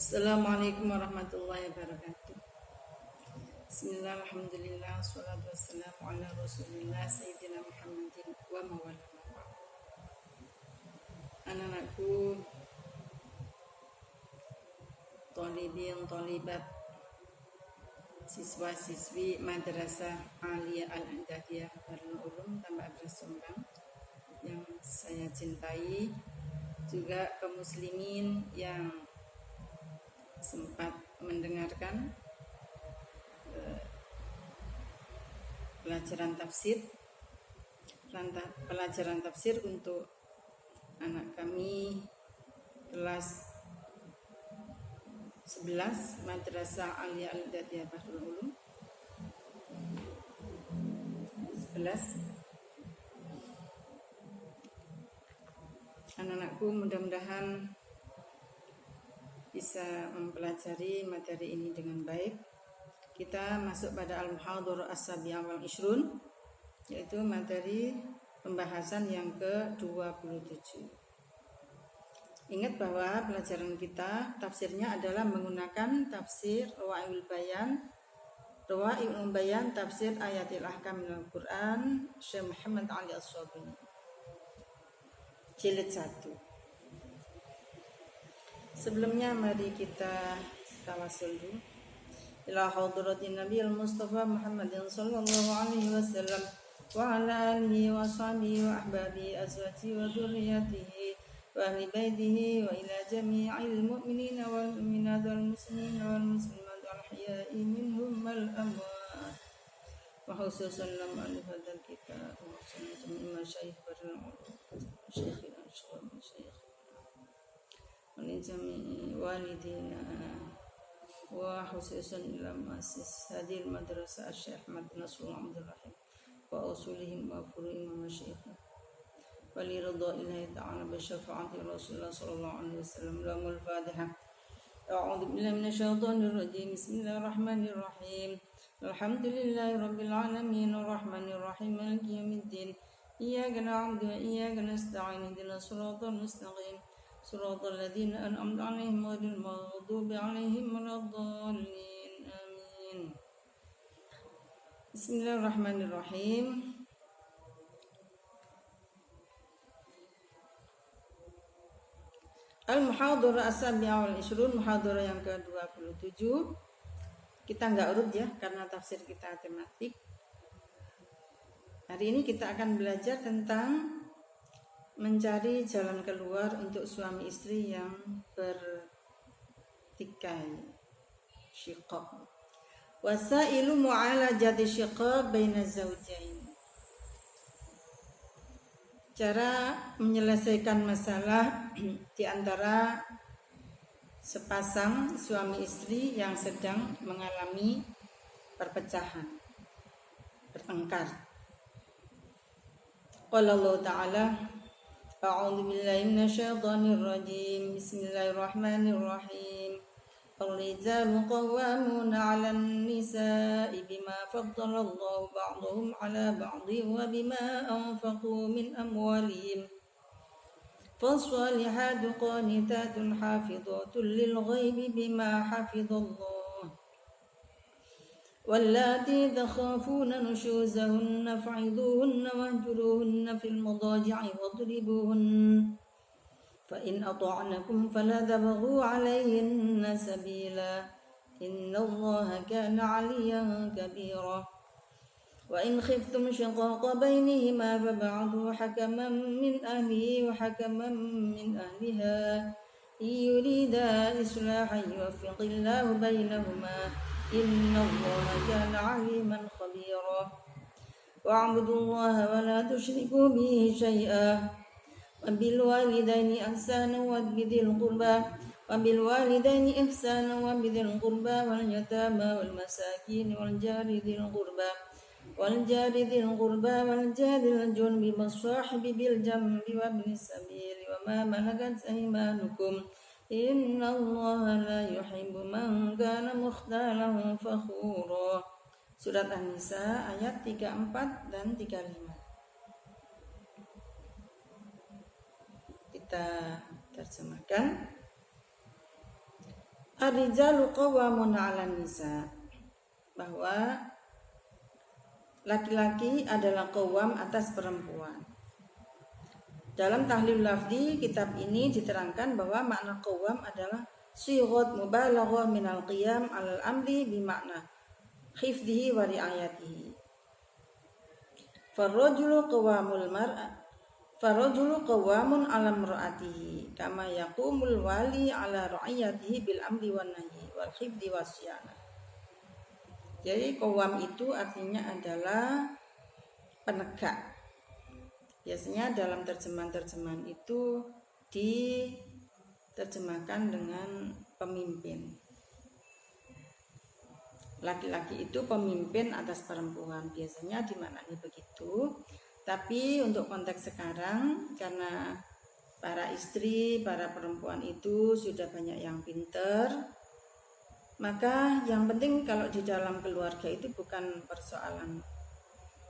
Assalamualaikum warahmatullahi wabarakatuh. Bismillah, alhamdulillah, salatu wassalamu ala rasulillah Sayyidina Muhammadin wa mawala. Anak-anakku, thalibin, thalibat, siswa-siswi Madrasah Aliyah Al-Andadiyah Darul Ulum Tambak Beras Jombang yang saya cintai, juga kaum muslimin yang sempat mendengarkan pelajaran tafsir untuk anak kami kelas 11 Madrasah Aliyah Al-Andadiyah Darul Ulum 11. Anak-anakku, mudah-mudahan bisa mempelajari materi ini dengan baik. Kita masuk pada Al-Muhadharah As-Sabi'ah wal Ishrun, yaitu materi pembahasan yang ke-27. Ingat bahwa pelajaran kita tafsirnya adalah menggunakan tafsir Rawa'iul Bayan tafsir ayatil ahkam Al-Quran Syekh Muhammad Ali As-Sabuni jilid 1. Sebelumnya mari kita tawassul dulu ila hadratin Nabi Mustafa Muhammadin sallallahu alaihi wasallam wa ala alihi wa sahbihi wa ahbabi azwaji wa dzurriyyatihi wa ahli baitihi wa ila jami'il mu'minina wal mu'minat wal muslimina wal muslimat wal ahya'i minhum wal amwat wa khususan lam al-fadl kita wa jami'il masyayikh syekhina syekh ولجميع والدينا وخصوصا إلى مؤسس هذه المدرسة الشيخ أحمد نصر عبد الرحيم وأصولهم وفروعهم ومشايخهم ولرضا الله تعالى بشفاعة رسول الله صلى الله عليه وسلم. لهم الفاتحة. أعوذ بالله من الشيطان الرجيم. بسم الله الرحمن الرحيم. الحمد لله رب العالمين الرحمن الرحيم مالك يوم الدين إياك نعبد وإياك نستعين اهدنا الصراط المستقيم صراط الذين أنعمت عليهم غير المغضوب عليهم ولا الضالين آمين. Bismillahirrahmanirrahim. Al-Muhadharah As-Sabi'ah wal Ishrun, muhadharah yang ke-27. Kita enggak urut ya, karena tafsir kita tematik. Hari ini kita akan belajar tentang mencari jalan keluar untuk suami istri yang bertikai, syiqaq. Wasailu mu'alajati syiqaq baina zawjain. Cara menyelesaikan masalah di antara sepasang suami istri yang sedang mengalami perpecahan, bertengkar. Qala Allah Ta'ala, A'udzu billahi minasyaitonir rajim. Bismillahirrahmanirrahim. Ar-rijalu qawwamuna 'alan nisa'i bima faddala Allahu ba'dahum 'ala ba'dhin wa bima anfaqu min amwalihim. Fas-salihatu qanitatun hafizatun lil ghaibi bima hafizallahu. واللاتي تخافون نشوزهن فعظوهن واهجروهن في المضاجع واضربوهن فإن أطعنكم فلا تبغوا عليهن سبيلا إن الله كان عليا كبيرا وإن خفتم شقاق بينهما فبعثوا حكما من أهله وحكما من أهلها إن يريدا إصلاحا يوفق الله بينهما إن الله كان عليما خبيرا واعبدوا الله ولا تشركوا به شيئا وبالوالدين إحسانا وبذي القربى واليتامى والمساكين والجار ذي القربى والجار الجنب والصاحب بالجنب وابن السبيل وما ملكت أيمانكم إن الله لا يحب من كان مختالا فخورا. Surat An-Nisa ayat 34 dan 35. Kita terjemahkan. Ar-rijalu qawwamun 'alan nisa, bahwa laki-laki adalah qawwam atas perempuan. Dalam tahlil lafzi kitab ini diterangkan bahwa makna qawwam adalah sighat mubalaghah minal qiyam 'alal amri bi makna hifdhihi wa ri'ayatihi. Farrajulu qawwamun 'ala imra'atihi kama yaqumul wali 'ala ra'iyatihi bil amri wan nahyi wal hifdzi wasyanah. Jadi qawwam itu artinya adalah penegak. Biasanya dalam terjemahan-terjemahan itu diterjemahkan dengan pemimpin. Laki-laki itu pemimpin atas perempuan, biasanya dimaknai begitu. Tapi untuk konteks sekarang, karena para istri, para perempuan itu sudah banyak yang pinter, maka yang penting kalau di dalam keluarga itu bukan persoalan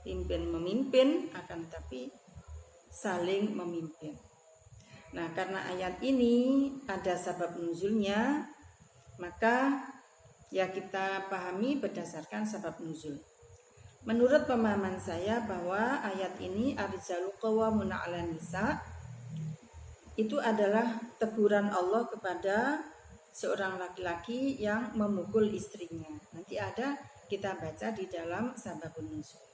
pimpin memimpin, akan tapi saling memimpin. Nah, karena ayat ini ada sabab nuzulnya, maka ya kita pahami berdasarkan sabab nuzul. Menurut pemahaman saya bahwa ayat ini ar-rijalu qawwamun 'alan nisa itu adalah teguran Allah kepada seorang laki-laki yang memukul istrinya. Nanti ada kita baca di dalam sababun nuzul.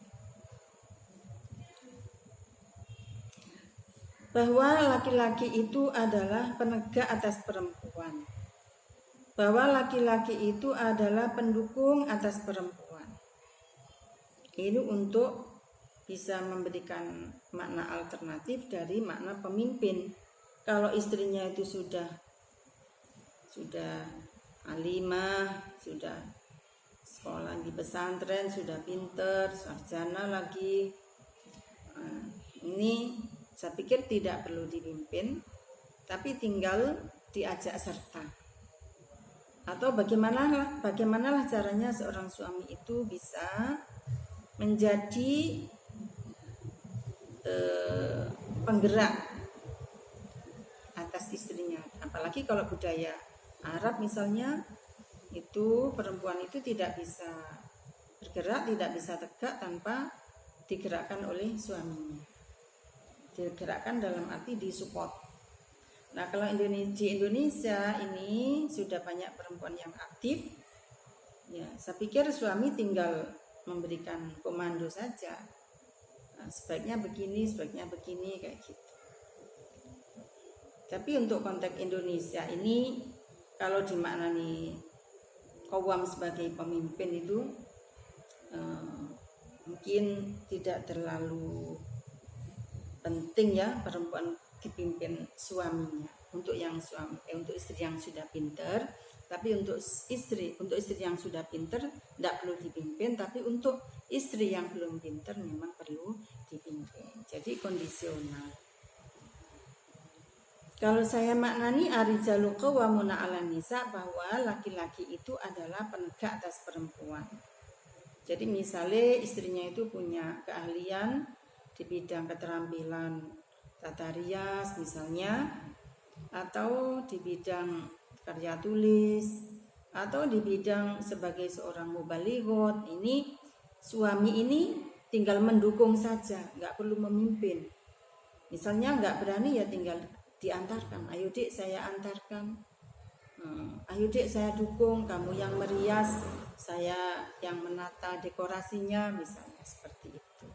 Bahwa laki-laki itu adalah penegak atas perempuan. Bahwa laki-laki itu adalah pendukung atas perempuan. Ini untuk bisa memberikan makna alternatif dari makna pemimpin. Kalau istrinya itu sudah alimah, sudah sekolah di pesantren, sudah pinter, sarjana lagi, ini saya pikir tidak perlu dipimpin, tapi tinggal diajak serta. Atau bagaimanalah caranya seorang suami itu bisa menjadi penggerak atas istrinya. Apalagi kalau budaya Arab misalnya, itu perempuan itu tidak bisa bergerak, tidak bisa tegak tanpa digerakkan oleh suaminya. Digerakkan dalam arti disupport. Nah, kalau di Indonesia ini sudah banyak perempuan yang aktif, ya saya pikir suami tinggal memberikan komando saja. Nah, sebaiknya begini kayak gitu. Tapi untuk konteks Indonesia ini, kalau dimaknani qawwam sebagai pemimpin itu mungkin tidak terlalu penting ya perempuan dipimpin suaminya. Untuk istri yang sudah pinter, tapi untuk istri yang sudah pinter tidak perlu dipimpin, tapi untuk istri yang belum pinter memang perlu dipimpin. Jadi kondisional. Kalau saya maknani ar-rijalu qawwamun 'alan nisa, bahwa laki-laki itu adalah penegak atas perempuan. Jadi misalnya istrinya itu punya keahlian di bidang keterampilan tata rias misalnya, atau di bidang karya tulis, atau di bidang sebagai seorang mubalighot. Ini suami ini tinggal mendukung saja, nggak perlu memimpin. Misalnya nggak berani, ya tinggal diantarkan. Ayo dik, saya antarkan. Ayo dik, saya dukung. Kamu yang merias, saya yang menata dekorasinya, misalnya seperti itu.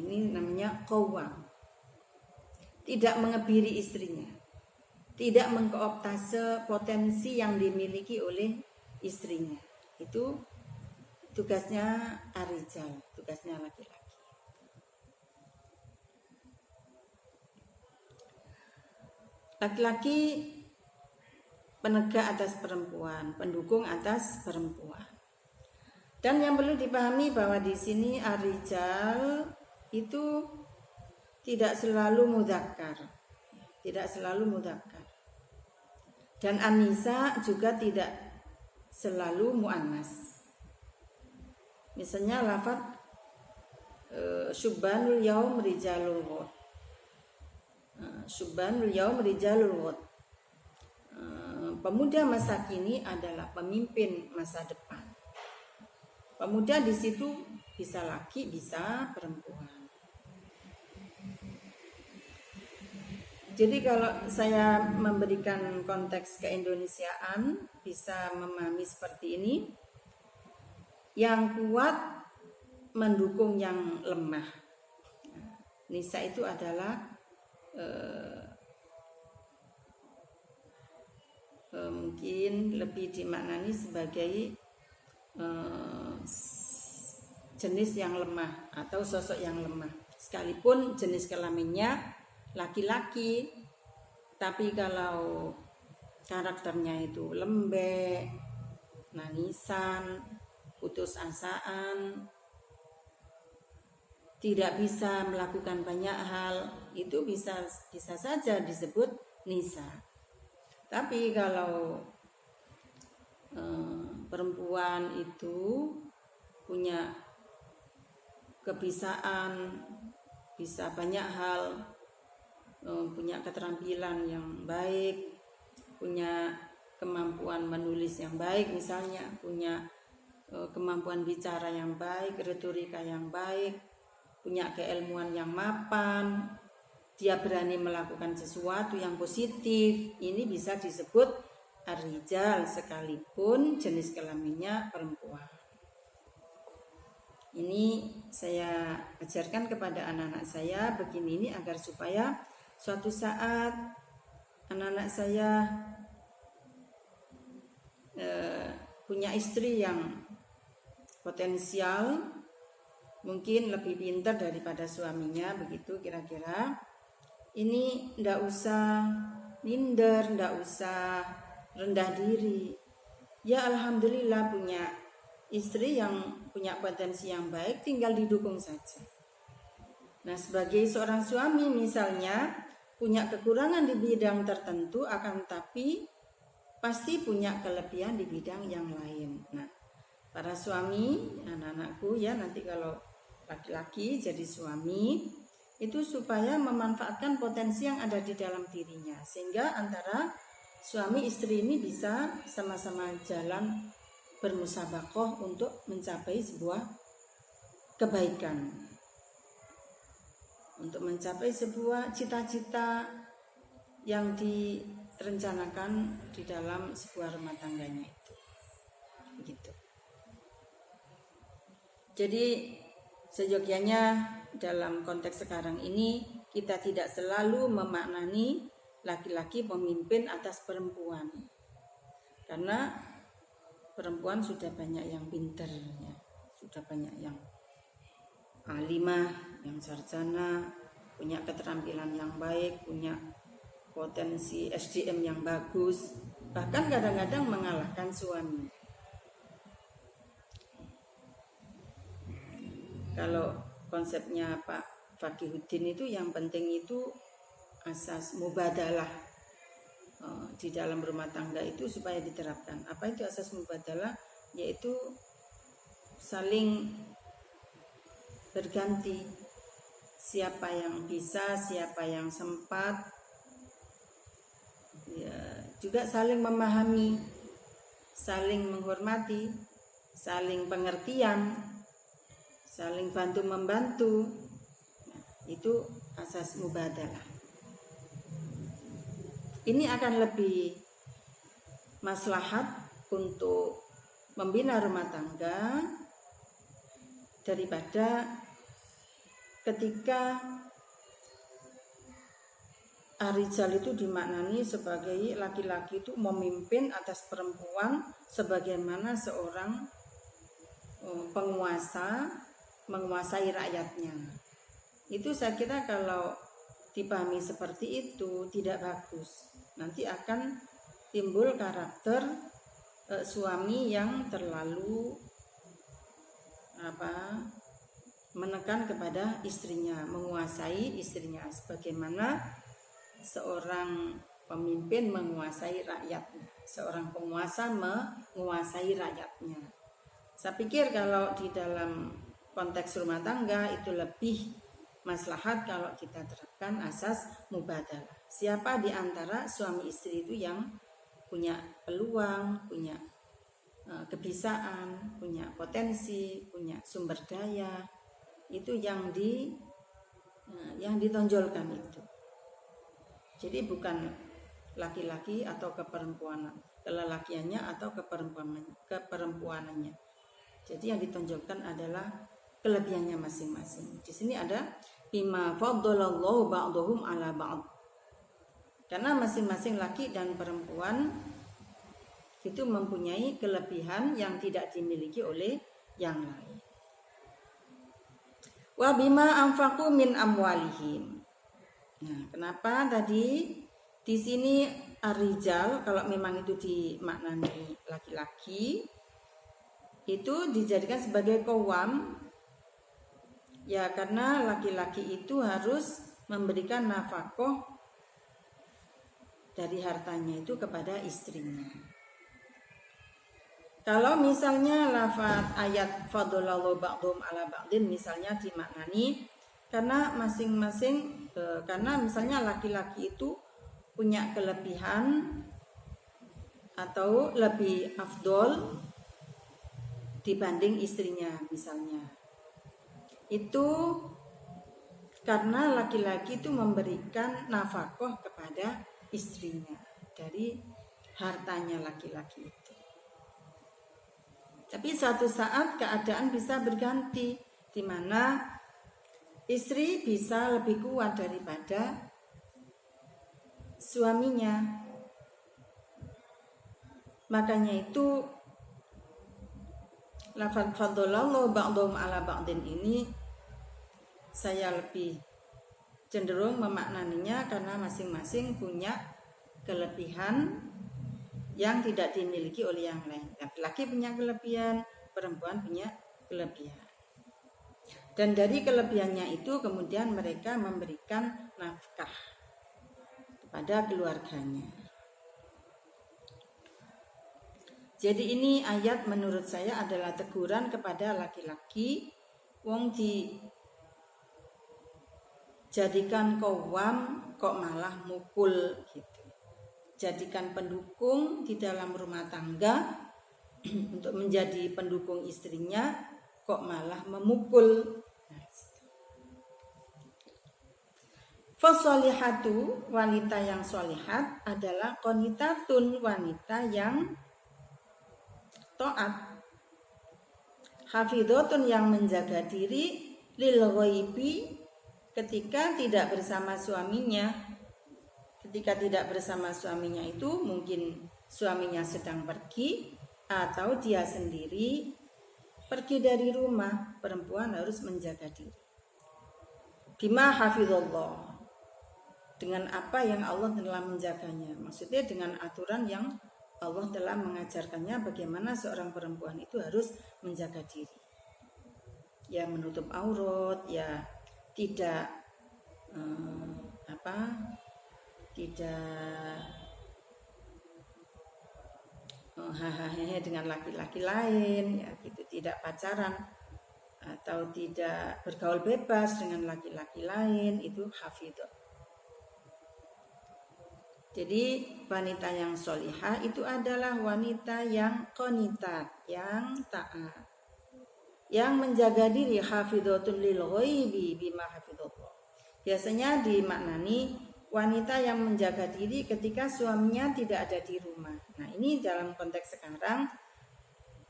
Ini namanya qawwam. Tidak mengebiri istrinya, tidak mengkooptase potensi yang dimiliki oleh istrinya. Itu tugasnya ar-rijal, tugasnya laki-laki. Laki-laki penegak atas perempuan, pendukung atas perempuan. Dan yang perlu dipahami bahwa di sini ar-rijal itu tidak selalu mudzakkar, dan an-nisa juga tidak selalu muannas. Misalnya lafaz syubbanul yaum rijalul ghad, pemuda masa kini adalah pemimpin masa depan. Pemuda di situ bisa laki, bisa perempuan. Jadi kalau saya memberikan konteks keindonesiaan, bisa memahami seperti ini. Yang kuat mendukung yang lemah. Nisa itu adalah mungkin lebih dimaknani sebagai jenis yang lemah atau sosok yang lemah. Sekalipun jenis kelaminnya laki-laki, tapi kalau karakternya itu lembek, nangisan, putus asaan, tidak bisa melakukan banyak hal, itu bisa saja disebut nisa. Tapi kalau perempuan itu punya kebisaan, bisa banyak hal, punya keterampilan yang baik, punya kemampuan menulis yang baik misalnya, punya kemampuan bicara yang baik, retorika yang baik, punya keilmuan yang mapan, dia berani melakukan sesuatu yang positif, ini bisa disebut ar-rijal sekalipun jenis kelaminnya perempuan. Ini saya ajarkan kepada anak-anak saya begini ini agar supaya suatu saat anak-anak saya punya istri yang potensial, mungkin lebih pintar daripada suaminya, begitu kira-kira. Ini ndak usah minder, ndak usah rendah diri. Ya alhamdulillah punya istri yang punya potensi yang baik, tinggal didukung saja. Nah, sebagai seorang suami misalnya punya kekurangan di bidang tertentu, akan tapi pasti punya kelebihan di bidang yang lain. Nah, para suami, anak-anakku ya, nanti kalau laki-laki jadi suami, itu supaya memanfaatkan potensi yang ada di dalam dirinya, sehingga antara suami istri ini bisa sama-sama jalan bermusabakoh untuk mencapai sebuah kebaikan, untuk mencapai sebuah cita-cita yang direncanakan di dalam sebuah rumah tangganya itu. Begitu. Jadi seyogyanya dalam konteks sekarang ini kita tidak selalu memaknani laki-laki pemimpin atas perempuan, karena perempuan sudah banyak yang pintar, ya. Sudah banyak yang alimah, yang sarjana, punya keterampilan yang baik, punya potensi SDM yang bagus, bahkan kadang-kadang mengalahkan suami. Kalau konsepnya Pak Fakihuddin itu yang penting itu asas mubadalah di dalam rumah tangga itu supaya diterapkan. Apa itu asas mubadalah? Yaitu saling berganti, siapa yang bisa, siapa yang sempat, ya, juga saling memahami, saling menghormati, saling pengertian, saling bantu membantu. Itu asas mubadalah. Ini akan lebih maslahat untuk membina rumah tangga daripada ketika ar-rijal itu dimaknani sebagai laki-laki itu memimpin atas perempuan sebagaimana seorang penguasa menguasai rakyatnya. Itu saya kira kalau dipahami seperti itu tidak bagus. Nanti akan timbul karakter suami yang terlalu menekan kepada istrinya, menguasai istrinya, sebagaimana seorang pemimpin menguasai rakyatnya, seorang penguasa menguasai rakyatnya. Saya pikir kalau di dalam konteks rumah tangga itu lebih maslahat kalau kita terapkan asas mubadalah. Siapa di antara suami istri itu yang punya peluang, punya kebisaan, punya potensi, punya sumber daya, itu yang ditonjolkan itu. Jadi bukan laki-laki atau keperempuanan, kelelakiannya atau keperempuanannya. Jadi yang ditonjolkan adalah kelebihannya masing-masing. Di sini ada bima faddalallahu ba'dhum ala ba'd. Karena masing-masing laki dan perempuan itu mempunyai kelebihan yang tidak dimiliki oleh yang lain. Wa bima anfaqu min amwalihim. Nah, kenapa tadi di sini ar-rijal, kalau memang itu dimaknani laki-laki, itu dijadikan sebagai qawwam, ya karena laki-laki itu harus memberikan nafkah dari hartanya itu kepada istrinya. Kalau misalnya lafaz ayat fadlallahu ba'dhum ala ba'din misalnya dimaknani karena masing-masing, karena misalnya laki-laki itu punya kelebihan atau lebih afdol dibanding istrinya misalnya. Itu karena laki-laki itu memberikan nafkah kepada istrinya dari hartanya laki-laki itu. Tapi suatu saat keadaan bisa berganti, di mana istri bisa lebih kuat daripada suaminya. Makanya itu lafaz faddalallahu ba'dhum ala ba'din ini saya lebih cenderung memaknaninya karena masing-masing punya kelebihan yang tidak dimiliki oleh yang lain. Laki-laki punya kelebihan, perempuan punya kelebihan. Dan dari kelebihannya itu kemudian mereka memberikan nafkah kepada keluarganya. Jadi ini ayat menurut saya adalah teguran kepada laki-laki, wong dijadikan qawwam kok malah mukul gitu. Jadikan pendukung di dalam rumah tangga untuk menjadi pendukung istrinya kok malah memukul. Fasolihatu, wanita yang solihat adalah qanitatun, wanita yang taat. Hafidhatun, yang menjaga diri, lil ghaibi, ketika tidak bersama suaminya. Ketika tidak bersama suaminya itu mungkin suaminya sedang pergi atau dia sendiri pergi dari rumah. Perempuan harus menjaga diri. Bima hafizallah, dengan apa yang Allah telah menjaganya. Maksudnya dengan aturan yang Allah telah mengajarkannya bagaimana seorang perempuan itu harus menjaga diri. Ya menutup aurat, ya tidak tidak hahaha dengan laki-laki lain, ya gitu, tidak pacaran atau tidak bergaul bebas dengan laki-laki lain, itu hafidhah. Jadi wanita yang solihah itu adalah wanita yang qanitat, yang taat, yang menjaga diri. Hafidhatun lil ghaibi bima hafidhallah. Biasanya dimaknani wanita yang menjaga diri ketika suaminya tidak ada di rumah. Nah, ini dalam konteks sekarang,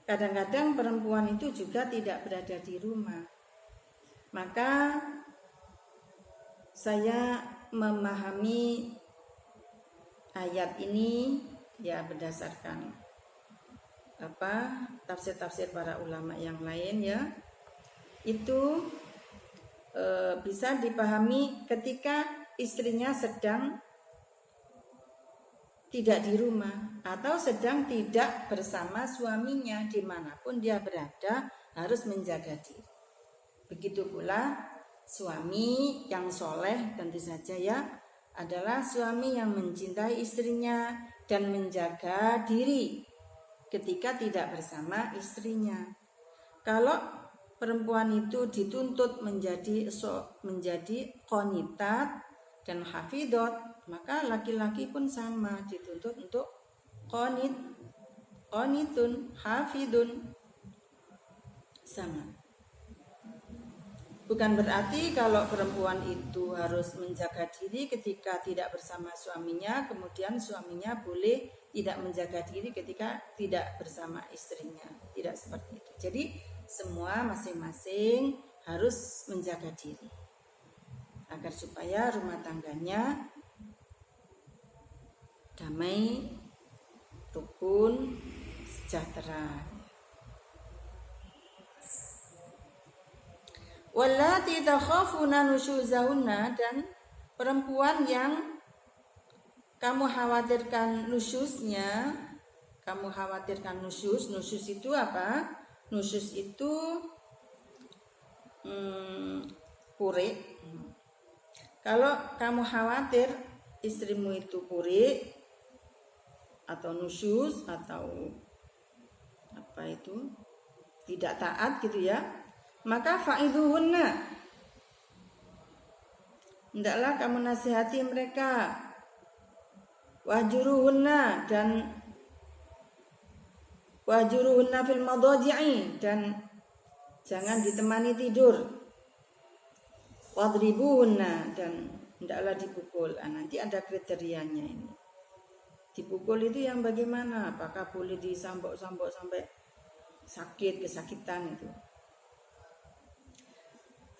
kadang-kadang perempuan itu juga tidak berada di rumah. Maka saya memahami ayat ini ya berdasarkan tafsir-tafsir para ulama yang lain, ya. Itu bisa dipahami ketika istrinya sedang tidak di rumah atau sedang tidak bersama suaminya, dimanapun dia berada harus menjaga diri. Begitu pula suami yang soleh tentu saja ya adalah suami yang mencintai istrinya dan menjaga diri ketika tidak bersama istrinya. Kalau perempuan itu dituntut menjadi qanitat dan hafidhot, maka laki-laki pun sama dituntut untuk qanitun, hafidun, sama. Bukan berarti kalau perempuan itu harus menjaga diri ketika tidak bersama suaminya, kemudian suaminya boleh tidak menjaga diri ketika tidak bersama istrinya. Tidak seperti itu. Jadi semua masing-masing harus menjaga diri agar supaya rumah tangganya damai, rukun, sejahtera. Wallati takhafuna nusyuzahunna, dan perempuan yang kamu khawatirkan nusyuznya, nusyuz itu apa? Nusyuz itu puri. Kalau kamu khawatir istrimu itu puri atau nusyuz atau apa itu tidak taat gitu ya, maka fa'idhuhunna, hendaklah kamu nasihati mereka, wahjuruhunna, dan wahjuruhunna fil madaji'i, dan jangan ditemani tidur, wadribuhunna, dan hendaklah dipukul. Nanti ada kriterianya ini. Dipukul itu yang bagaimana? Apakah boleh disambok-sambok sampai sakit, kesakitan itu?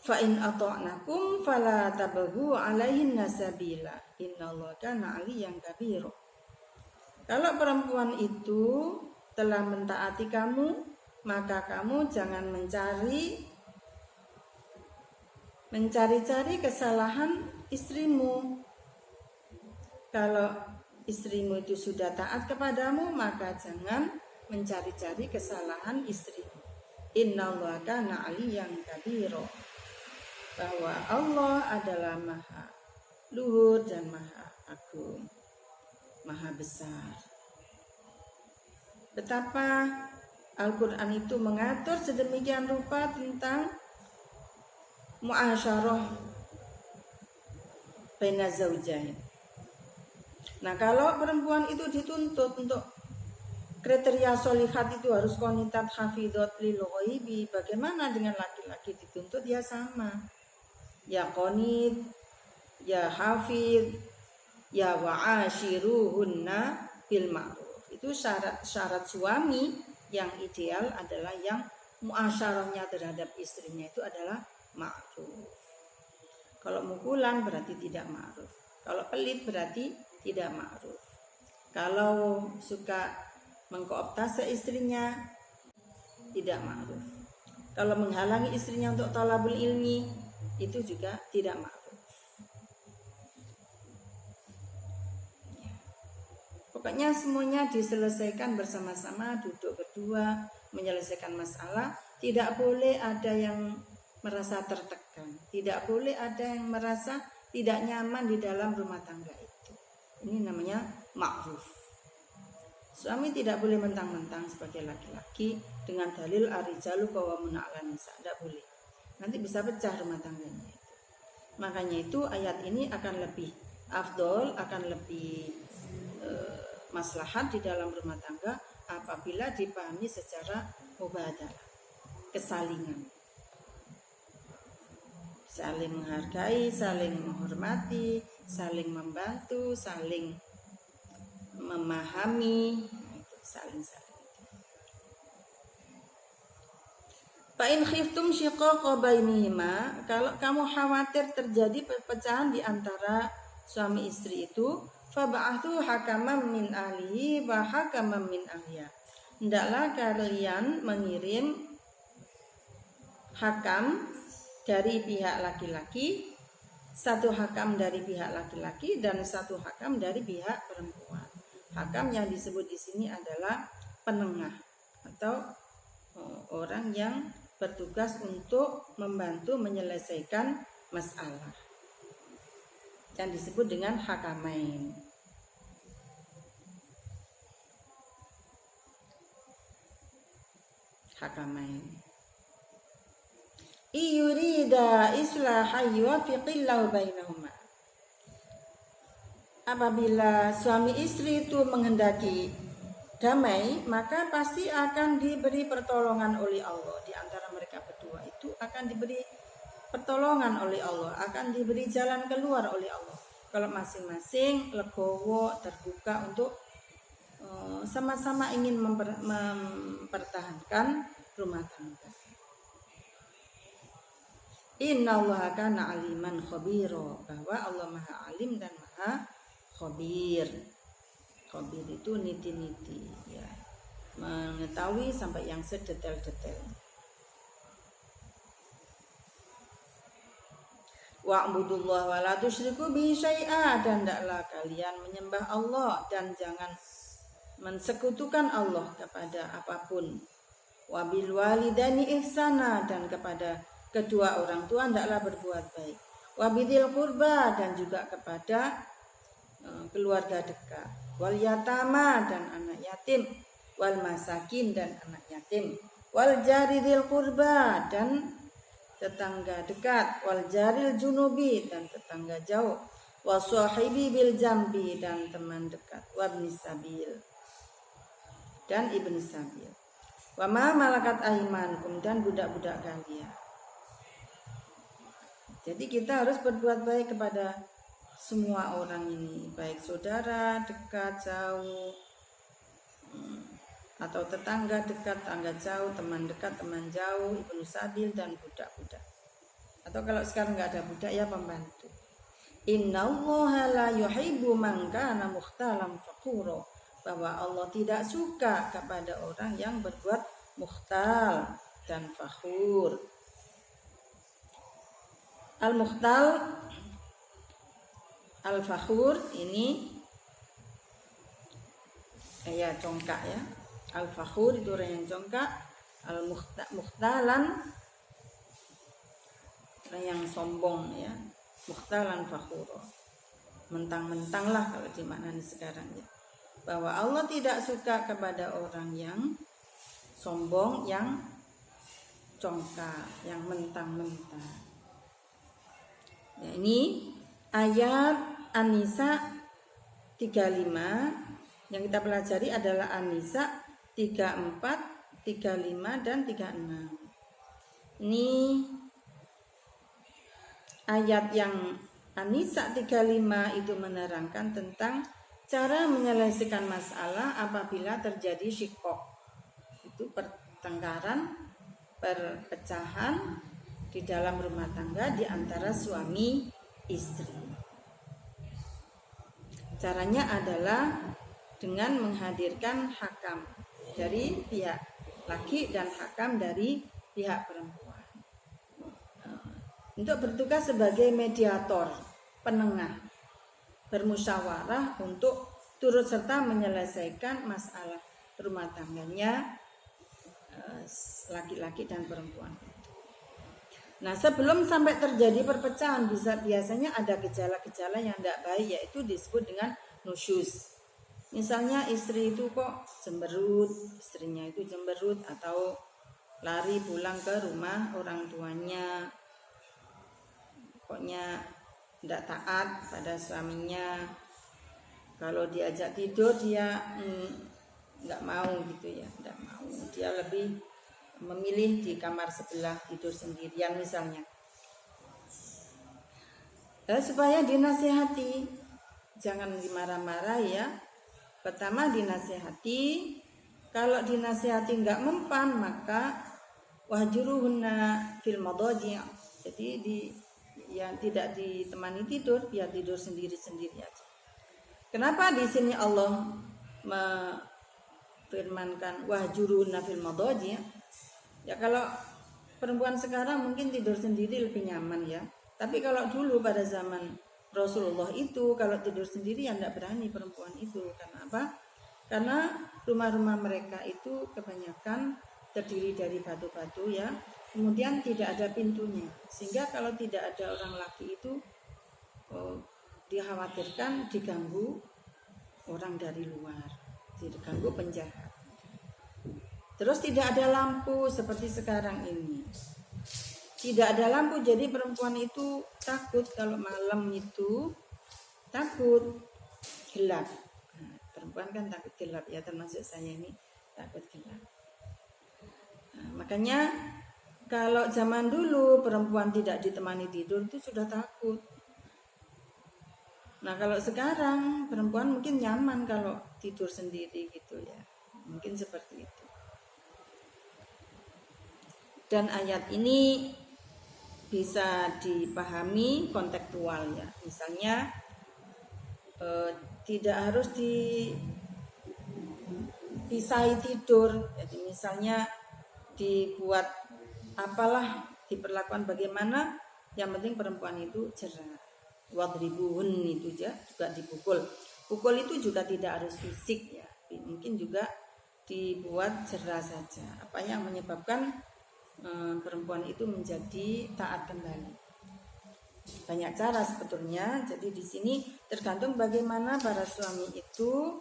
Fa in ata'nakum fala tabghu 'alaihinna sabila innallaha kana 'aliyyan kabira. Kalau perempuan itu telah mentaati kamu, maka kamu jangan mencari-cari kesalahan istrimu. Kalau istrimu itu sudah taat kepadamu, maka jangan mencari-cari kesalahan istrimu. Innallaha kana 'aliyyan kabira. Bahwa Allah adalah maha luhur dan maha agung, maha besar. Betapa Al-Quran itu mengatur sedemikian rupa tentang muasyarah baina zaujain. Nah, kalau perempuan itu dituntut untuk kriteria sholihat itu harus qanitat hafidhat lil ghaibi, bagaimana dengan laki-laki dituntut ya sama. Ya qanit, ya hafid, ya wa'ashiruhunna bil ma'ruf. Itu syarat suami yang ideal adalah yang muasyarahnya terhadap istrinya itu adalah ma'ruf. Kalau mukulan berarti tidak ma'ruf. Kalau pelit berarti tidak ma'ruf. Kalau suka mengkooptase istrinya tidak ma'ruf. Kalau menghalangi istrinya untuk talabul ilmi itu juga tidak ma'ruf. Pokoknya semuanya diselesaikan bersama-sama, duduk berdua menyelesaikan masalah. Tidak boleh ada yang merasa tertekan, tidak boleh ada yang merasa tidak nyaman di dalam rumah tangga itu. Ini namanya ma'ruf. Suami tidak boleh mentang-mentang sebagai laki-laki dengan dalil ar-rijalu qawwamuna 'alan nisa, tidak boleh. Nanti bisa pecah rumah tangganya itu. Makanya itu ayat ini akan lebih afdol, akan lebih maslahat di dalam rumah tangga apabila dipahami secara mubadalah, kesalingan, saling menghargai, saling menghormati, saling membantu, saling memahami, saling. Fa in khiftum shiqaqa bainihima, kalau kamu khawatir terjadi perpecahan di antara suami istri itu, fa ba'athu hakaman min ahlihi wa hakaman min ahliha. Hendaklah kalian mengirim hakam dari pihak laki-laki, satu hakam dari pihak laki-laki dan satu hakam dari pihak perempuan. Hakam yang disebut di sini adalah penengah atau orang yang bertugas untuk membantu menyelesaikan masalah, yang disebut dengan hakamain. Hakamain. Iyurida islahan yuwafiqillahu bainahuma. Apabila suami istri itu menghendaki damai, maka pasti akan diberi pertolongan oleh Allah. Di antara mereka berdua itu akan diberi pertolongan oleh Allah, akan diberi jalan keluar oleh Allah. Kalau masing-masing legowo, terbuka untuk sama-sama ingin mempertahankan rumah tangga. Innallaha kana aliman khabira, bahwa Allah Maha Alim dan Maha Khabir. Khabir itu niti-niti, ya, mengetahui sampai yang sedetail-detail. Wa'budullaha wa la tusyriku bihi syai'a, dan hendaklah kalian menyembah Allah dan jangan mensekutukan Allah kepada apapun. Wa bil walidaini ihsana, dan kepada kedua orang tua hendaklah berbuat baik. Wa bidzil qurba, dan juga kepada keluarga dekat. Wal yatama, dan anak yatim. Wal masakin, dan anak yatim. Wal jari dzil qurba, dan tetangga dekat. Wal jaril junubi, dan tetangga jauh. Wasahibi bil jambi, dan teman dekat. Wabnis sabil, dan ibn sabil. Wa ma malakat aimanukum, dan budak-budak kalian. Jadi kita harus berbuat baik kepada semua orang ini, baik saudara dekat, jauh, atau tetangga dekat, tetangga jauh, teman dekat, teman jauh, ibnu sabil, dan budak-budak. Atau kalau sekarang nggak ada budak, ya pembantu. Innallaha la yuhibbu man kana mukhtalan fakhura, bahwa Allah tidak suka kepada orang yang berbuat mukhtal dan fakhur. Al-mukhtal, al-fakhur ini ya congkak ya. Al-fakhur itu orang yang congkak, al-mukhtalan orang yang sombong ya. Mukhtalan fakhura, mentang-mentang lah kalau dimaknani sekarang ya. Bahwa Allah tidak suka kepada orang yang sombong, yang congkak, yang mentang-mentang. Ya, ini ayat An-Nisa 35 yang kita pelajari adalah An-Nisa 34, 35 dan 36. Ini ayat yang An-Nisa 35 itu menerangkan tentang cara menyelesaikan masalah apabila terjadi syikok. Itu pertengkaran, perpecahan di dalam rumah tangga di antara suami istri. Caranya adalah dengan menghadirkan hakam dari pihak laki dan hakam dari pihak perempuan. Untuk bertugas sebagai mediator, penengah, bermusyawarah untuk turut serta menyelesaikan masalah rumah tangganya laki-laki dan perempuan. Nah, sebelum sampai terjadi perpecahan biasanya ada gejala-gejala yang tidak baik, yaitu disebut dengan nusyuz. Misalnya istri itu kok cemberut, istrinya itu cemberut atau lari pulang ke rumah orang tuanya, pokoknya tidak taat pada suaminya. Kalau diajak tidur dia nggak mau gitu ya, nggak mau. Dia lebih memilih di kamar sebelah tidur sendirian misalnya. Supaya dinasihati, jangan dimarah-marah ya. Pertama dinasihati, kalau dinasihati nggak mempan maka wahjuruhunna fil madaji'. Jadi yang tidak ditemani tidur, biar tidur sendiri-sendiri aja. Kenapa di sini Allah memfirmankan wahjuruhunna fil madaji'? Ya kalau perempuan sekarang mungkin tidur sendiri lebih nyaman ya. Tapi kalau dulu pada zaman Rasulullah itu kalau tidur sendiri ya tidak berani perempuan itu. Karena apa? Karena rumah-rumah mereka itu kebanyakan terdiri dari batu-batu ya. Kemudian tidak ada pintunya. Sehingga kalau tidak ada orang laki itu dikhawatirkan diganggu orang dari luar. Diganggu penjahat. Terus tidak ada lampu seperti sekarang ini. Tidak ada lampu, jadi perempuan itu takut kalau malam itu takut gelap. perempuan kan takut gelap ya, termasuk saya ini takut gelap. Nah, makanya kalau zaman dulu perempuan tidak ditemani tidur itu sudah takut. Nah kalau sekarang perempuan mungkin nyaman kalau tidur sendiri gitu ya, mungkin seperti itu. Dan ayat ini bisa dipahami kontekstual ya, misalnya tidak harus dipisahi tidur, jadi misalnya dibuat apalah, diperlakukan bagaimana, yang penting perempuan itu cerah. Wadribuhun itu juga dipukul. Pukul itu juga tidak harus fisik ya, mungkin juga dibuat cerah saja. Apa yang menyebabkan perempuan itu menjadi taat kembali? Banyak cara sebetulnya. Jadi di sini tergantung bagaimana para suami itu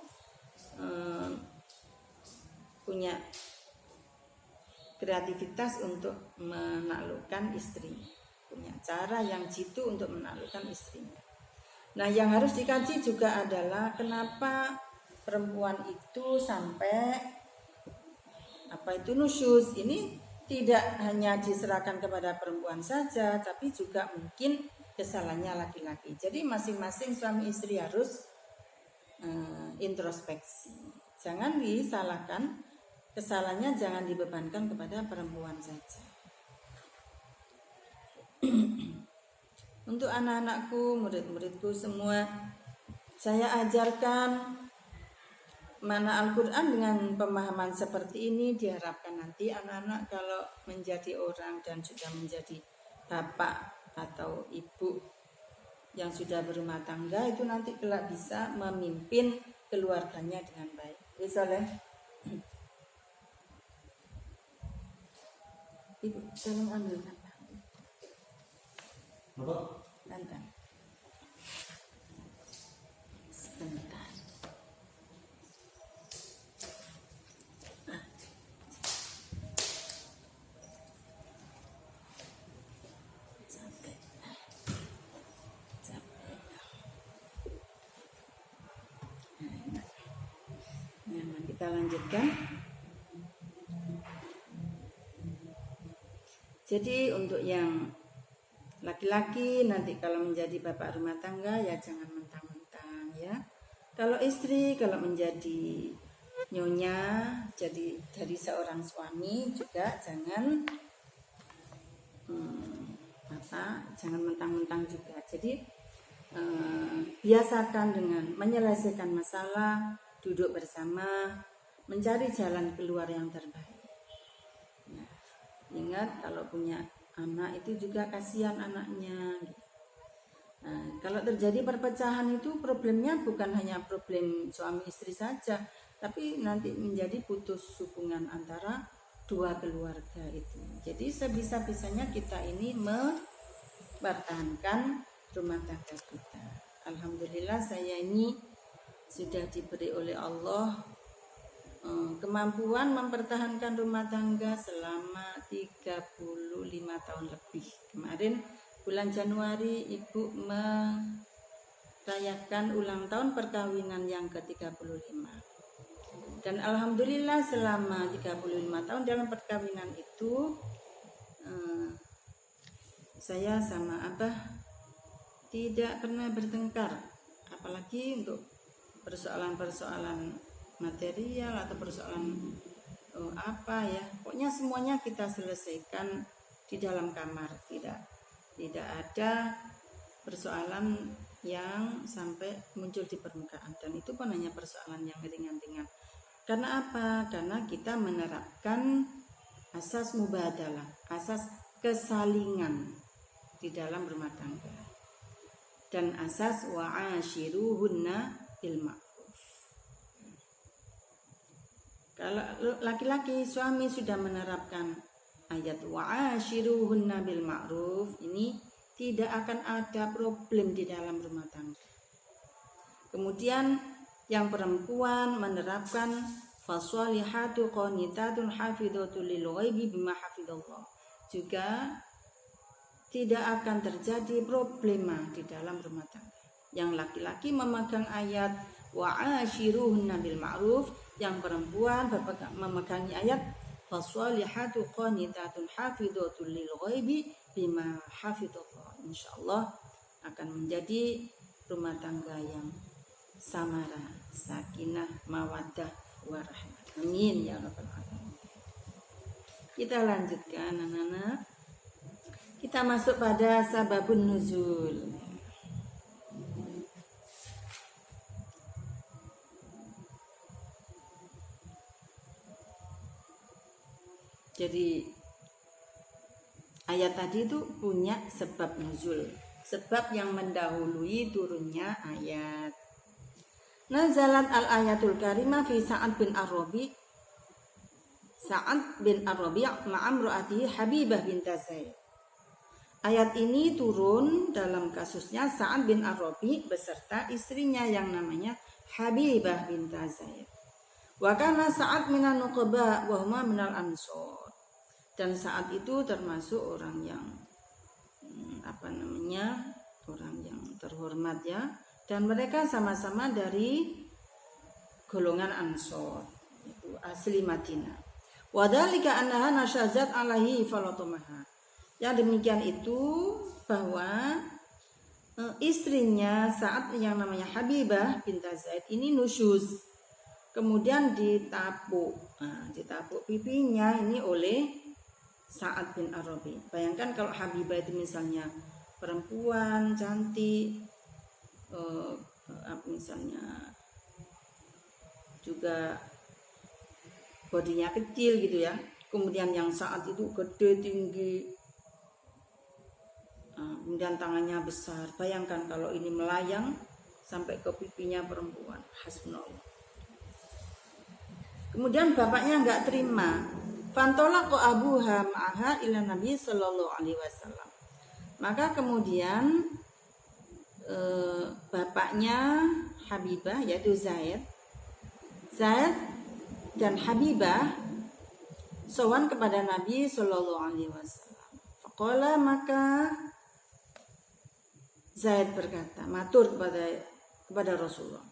punya kreativitas untuk menaklukkan istrinya, punya cara yang jitu untuk menaklukkan istrinya. Nah yang harus dikaji juga adalah kenapa perempuan itu sampai nusyuz. Ini tidak hanya diserahkan kepada perempuan saja, tapi juga mungkin kesalahannya laki-laki. Jadi masing-masing suami istri harus introspeksi. Jangan disalahkan, kesalahannya jangan dibebankan kepada perempuan saja. Untuk anak-anakku, murid-muridku semua, saya ajarkan mana Al-Quran dengan pemahaman seperti ini. Diharapkan nanti anak-anak kalau menjadi orang dan sudah menjadi bapak atau ibu yang sudah berumah tangga, itu nanti kelak bisa memimpin keluarganya dengan baik. Misalnya Ibu, tolong ambilkan. Lantang. Sebentar. Capek. Nah, kita lanjutkan. Jadi untuk yang laki-laki nanti kalau menjadi bapak rumah tangga ya jangan mentang-mentang ya. Kalau istri kalau menjadi nyonya, jadi dari seorang suami juga jangan jangan mentang-mentang juga. Jadi biasakan dengan menyelesaikan masalah, duduk bersama, mencari jalan keluar yang terbaik. Ingat kalau punya anak itu juga kasihan anaknya. Nah, kalau terjadi perpecahan itu problemnya bukan hanya problem suami istri saja, tapi nanti menjadi putus hubungan antara dua keluarga itu. Jadi sebisa-bisanya kita ini mempertahankan rumah tangga kita. Alhamdulillah saya ini sudah diberi oleh Allah kemampuan mempertahankan rumah tangga selama 35 tahun lebih. Kemarin bulan Januari ibu merayakan ulang tahun perkawinan yang ke-35. Dan alhamdulillah selama 35 tahun dalam perkawinan itu saya sama Abah tidak pernah bertengkar, apalagi untuk persoalan-persoalan material atau persoalan apa ya, pokoknya semuanya kita selesaikan di dalam kamar. Tidak ada persoalan yang sampai muncul di permukaan, dan itu pun hanya persoalan yang ringan-ringan. Karena apa? Karena kita menerapkan asas mubadalah, asas kesalingan di dalam rumah tangga, dan asas wa'ashiruhunna bil ma'ruf. Kalau laki-laki suami sudah menerapkan ayat wa'ashiruhunna bil ma'ruf, ini tidak akan ada problem di dalam rumah tangga. Kemudian yang perempuan menerapkan fasolihatu qanitatun hafidhatul lil ghaibi bima hafidhallah, juga tidak akan terjadi problema di dalam rumah tangga. Yang laki-laki memegang ayat wa ashiruhunna bil ma'ruf, yang perempuan memegangi ayat fasolihatu qanitatun hafidhatul lil ghaibi bima hafidhallah, insyaallah akan menjadi rumah tangga yang samara, sakinah, mawaddah, warahmah. Amin ya rabbal alamin. Kita lanjutkan anak-anak. Kita masuk pada sababun nuzul. Jadi ayat tadi itu punya sebab nuzul, sebab yang mendahului turunnya ayat. Nazalat al-ayatul karimah fi Sa'ad bin Ar-Rabi' ma'amru'atihi Habibah bint Zaid. Ayat ini turun dalam kasusnya Sa'ad bin Ar-Rabi' beserta istrinya yang namanya Habibah bint Zaid. Wa kana Sa'ad minan nuqaba wa huma minal ansor. Dan saat itu termasuk orang yang orang yang terhormat ya, dan mereka sama-sama dari golongan Ansor, itu asli Madinah. Wadhalika annaha nasyazat alaihi falatumaha. Yang demikian itu bahwa istrinya saat yang namanya Habibah bint Zaid ini nusyuz, kemudian ditapuk pipinya ini oleh Sa'ad bin Ar-Rabi'. Bayangkan kalau Habibah itu misalnya perempuan cantik, misalnya juga bodinya kecil gitu ya. Kemudian yang Sa'ad itu gede tinggi, kemudian tangannya besar. Bayangkan kalau ini melayang sampai ke pipinya perempuan. Hasbunallah. Kemudian bapaknya nggak terima. Fantolaqo abuha ma'aha ila Nabi sallallahu alaihi wasallam. Maka kemudian bapaknya Habibah yaitu Zaid dan Habibah sowan kepada Nabi sallallahu alaihi wasallam. Faqala, maka Zaid berkata, matur kepada Rasulullah.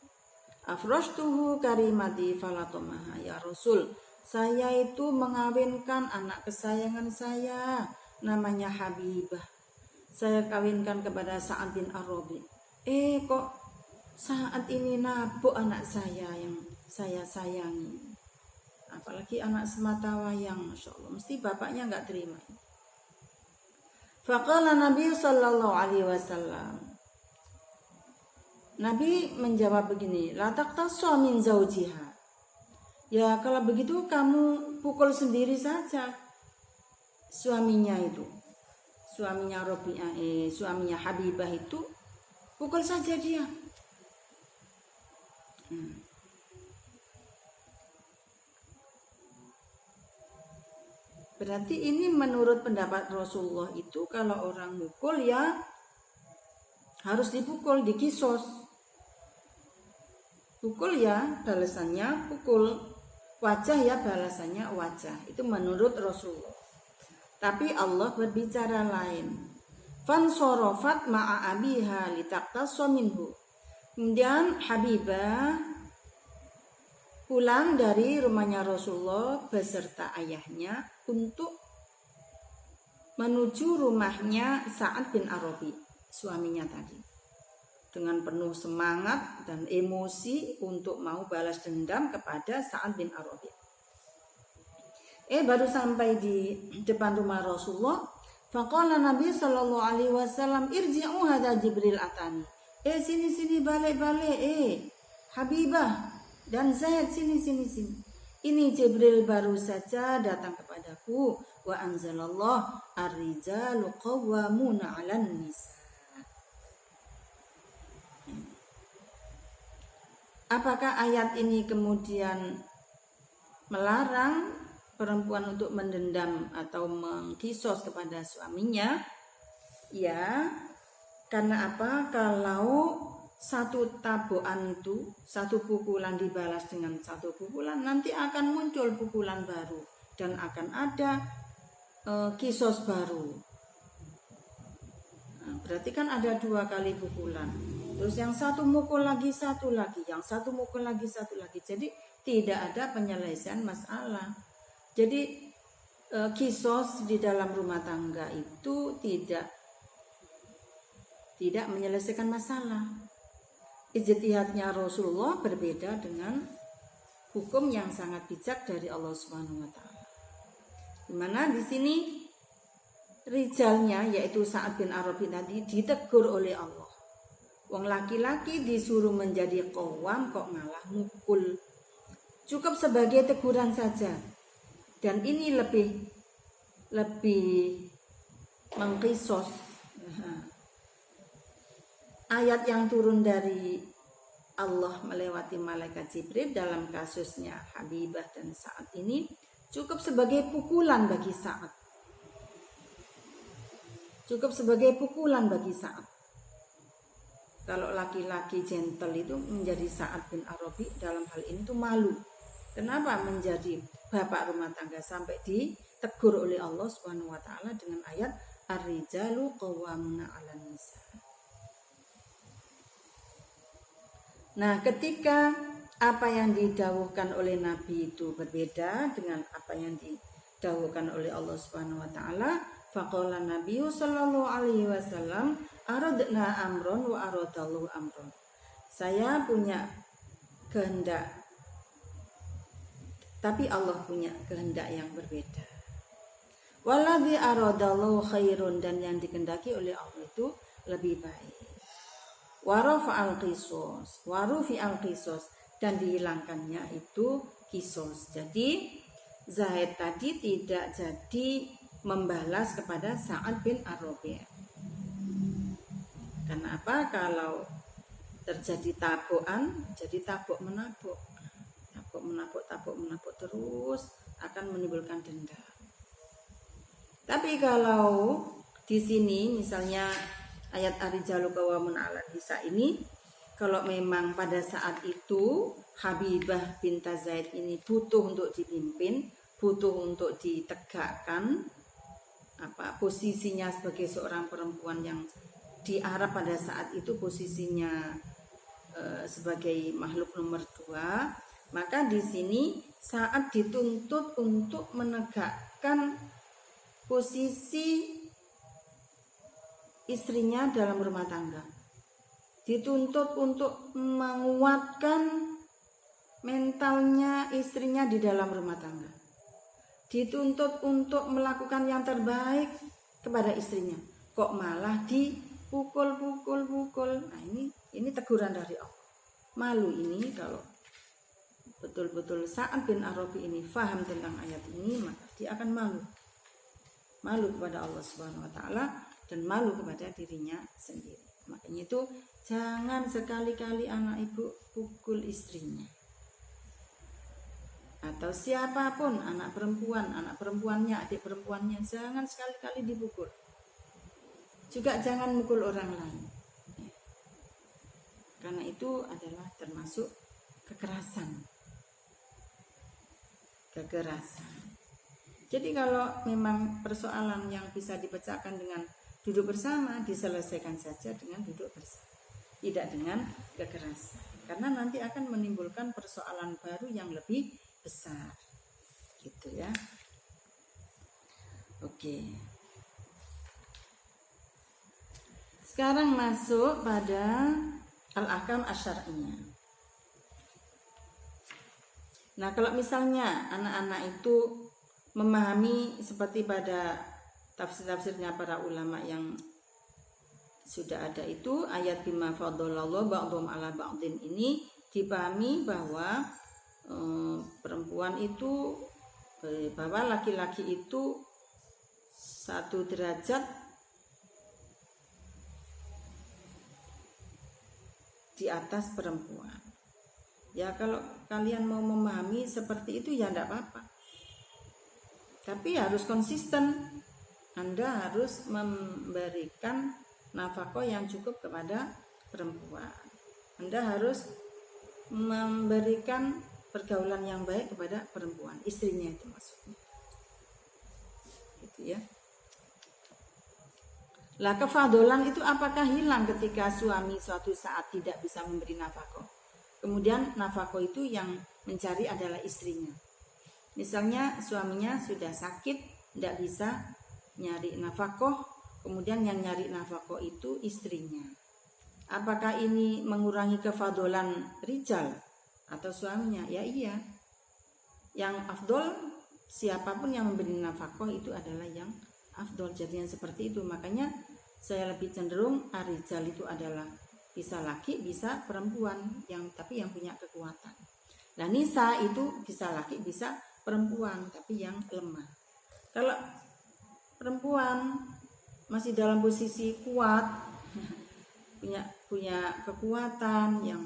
Afrashtuhu karimati falatomaha, ya Rasul, saya itu mengawinkan anak kesayangan saya, namanya Habibah. Saya kawinkan kepada Sa'ad bin Ar-Rabi'. Kok saat ini nabuk anak saya yang saya sayangi. Apalagi anak semata wayang, Masya Allah. Mesti bapaknya nggak terima. Faqala Nabi sallallahu alaihi wasallam. Nabi menjawab begini, la taqtasu min zaujiha. Ya kalau begitu kamu pukul sendiri saja suaminya itu. Suaminya suaminya Habibah itu pukul saja dia. Berarti ini menurut pendapat Rasulullah itu kalau orang mukul ya harus dipukul, dikisos. Pukul ya balasannya pukul, wajah ya balasannya wajah. Itu menurut Rasulullah. Tapi Allah berbicara lain. Fansorofat ma'a abiha litaqtasu minhu. Kemudian Habibah pulang dari rumahnya Rasulullah beserta ayahnya untuk menuju rumahnya Sa'ad bin Ar-Rabi', suaminya tadi. Dengan penuh semangat dan emosi untuk mau balas dendam kepada Sa'ad bin Ar-Rabi'. Baru sampai di depan rumah Rasulullah, faqala Nabi sallallahu alaihi wasallam, irji'u hadza Jibril atani. Sini balik. Habibah dan Zaid sini. Ini Jibril baru saja datang kepadaku. Wa anzalallah ar-rijalu qawwamuna 'alan nisa. Apakah ayat ini kemudian melarang perempuan untuk mendendam atau mengkisos kepada suaminya? Ya, karena apa? Kalau satu tabukan itu, satu pukulan dibalas dengan satu pukulan, nanti akan muncul pukulan baru dan akan ada kisos baru. Nah, berarti kan ada 2 kali pukulan. Terus yang satu mukul lagi satu lagi, yang satu mukul lagi satu lagi. Jadi tidak ada penyelesaian masalah. Jadi kisos di dalam rumah tangga itu tidak menyelesaikan masalah. Ijtihadnya Rasulullah berbeda dengan hukum yang sangat bijak dari Allah Subhanahu wa taala. Di mana di sini rijalnya yaitu Sa'ad bin Arabi tadi ditegur oleh Allah. Wong laki-laki disuruh menjadi qawwam kok malah mukul. Cukup sebagai teguran saja. Dan ini lebih mengkisos. Ayat yang turun dari Allah melewati malaikat Jibril dalam kasusnya Habibah dan Sa'ad ini cukup sebagai pukulan bagi Sa'ad. Cukup sebagai pukulan bagi Sa'ad. Kalau laki-laki gentle itu menjadi Sa'ad bin Arabi dalam hal ini itu malu. Kenapa menjadi bapak rumah tangga sampai ditegur oleh Allah Subhanahu wa taala dengan ayat ar-rijalu qawwamuna 'alan nisa. Nah, ketika apa yang didawuhkan oleh Nabi itu berbeda dengan apa yang didawuhkan oleh Allah Subhanahu wa taala, faqala Nabi sallallahu alaihi wasallam aradna amron wa aradallahu amron. Saya punya kehendak tapi Allah punya kehendak yang berbeda. Waladhi aradallahu khairun, dan yang dikehendaki oleh Allah itu lebih baik. Warafa'al qisos, warufi'al qisos, dan dihilangkannya itu kisos. Jadi Zaid tadi tidak jadi membalas kepada Sa'ad bin Arabi. Kenapa? Kalau terjadi tabukan, jadi tabuk menabuk. Tabuk menabuk terus akan menimbulkan dendam. Tapi kalau di sini misalnya ayat ar-rijalu qawwamun 'alan nisa ini, kalau memang pada saat itu Habibah binta Zaid ini butuh untuk dipimpin, butuh untuk ditegakkan posisinya sebagai seorang perempuan yang di Arab pada saat itu posisinya sebagai makhluk nomor 2, maka di sini saat dituntut untuk menegakkan posisi istrinya dalam rumah tangga, dituntut untuk menguatkan mentalnya istrinya di dalam rumah tangga, dituntut untuk melakukan yang terbaik kepada istrinya, kok malah dipukul. Nah, ini teguran dari Allah. Malu ini kalau betul-betul Sa'ad bin Arabi ini faham tentang ayat ini, maka dia akan malu kepada Allah Subhanahu wa taala dan malu kepada dirinya sendiri. Makanya itu jangan sekali-kali anak ibu pukul istrinya. Atau siapapun, anak perempuannya, adik perempuannya, jangan sekali-kali dipukul. Juga jangan mukul orang lain. Karena itu adalah termasuk kekerasan. Jadi kalau memang persoalan yang bisa dipecahkan dengan duduk bersama, diselesaikan saja dengan duduk bersama, tidak dengan kekerasan, karena nanti akan menimbulkan persoalan baru yang lebih besar, gitu ya. Oke. Sekarang masuk pada al-ahkam asy-syar'iyyah. Nah, kalau misalnya anak-anak itu memahami seperti pada tafsir-tafsirnya para ulama yang sudah ada itu, ayat bima faddalallahu ba'dhum ala ba'din ini dipahami bahwa perempuan itu, bahwa laki-laki itu 1 derajat di atas perempuan. Ya, kalau kalian mau memahami seperti itu ya enggak apa-apa. Tapi harus konsisten. Anda harus memberikan nafkah yang cukup kepada perempuan. Anda harus memberikan pergaulan yang baik kepada perempuan, istrinya itu maksudnya. Gitu ya. Lah kefadolan itu apakah hilang ketika suami suatu saat tidak bisa memberi nafkah? Kemudian nafkah itu yang mencari adalah istrinya. Misalnya suaminya sudah sakit, tidak bisa nyari nafkah, kemudian yang nyari nafkah itu istrinya. Apakah ini mengurangi kefadolan rijal atau suaminya? Ya iya. Yang afdol siapapun yang memberi nafkah itu adalah yang afdol. Jadi yang seperti itu. Makanya saya lebih cenderung ar-rijal itu adalah bisa laki, bisa perempuan, tapi yang punya kekuatan. Nah, nisa itu bisa laki, bisa perempuan, tapi yang lemah. Kalau perempuan masih dalam posisi kuat, punya kekuatan yang